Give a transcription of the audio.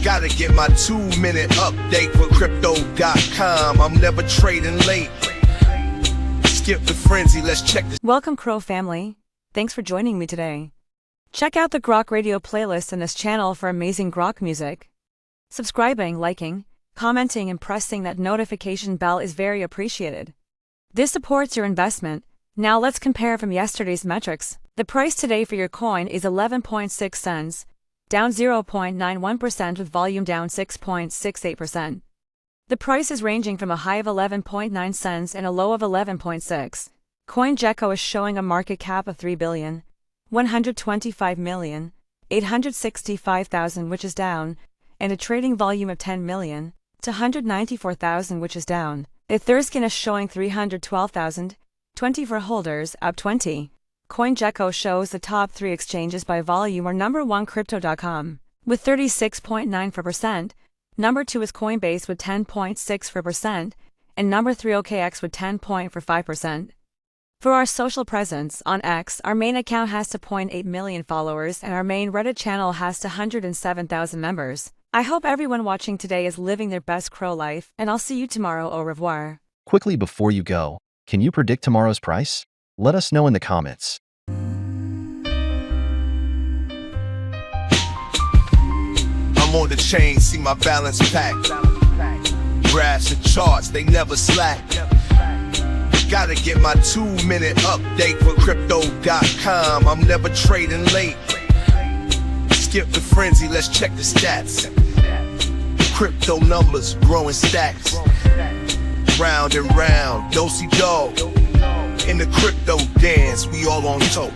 Gotta get my 2-minute update for crypto.com. I'm never trading late. Skip the frenzy, let's check this. Welcome, CRO family. Thanks for joining me today. Check out the Grok radio playlist in this channel for amazing Grok music. Subscribing, liking, commenting, and pressing that notification bell is very appreciated. This supports your investment. Now let's compare from yesterday's metrics. The price today for your coin is 11.6 cents, down 0.91% with volume down 6.68%. The price is ranging from a high of 11.9 cents and a low of 11.6. CoinGecko is showing a market cap of 3,125,865,000, which is down, and a trading volume of 10 million to 194,000, which is down. Etherscan is showing 312,024 holders, up 20. CoinGecko shows the top 3 exchanges by volume are number 1 Crypto.com with 36.94%, number 2 is Coinbase with 10.64%, and number 3 OKX with 10.45%. For our social presence, on X, our main account has 2.8 million followers and our main Reddit channel has 107,000 members. I hope everyone watching today is living their best CRO life, and I'll see you tomorrow. Au revoir. Quickly before you go, can you predict tomorrow's price? Let us know in the comments. I'm on the chain, see my balance packed. Graphs and charts, they never slack. Gotta get my 2-minute update for crypto.com. I'm never trading late. Skip the frenzy, let's check the stats. Crypto numbers, growing stacks. Round and round, do-si-do. In the crypto dance, we all on top.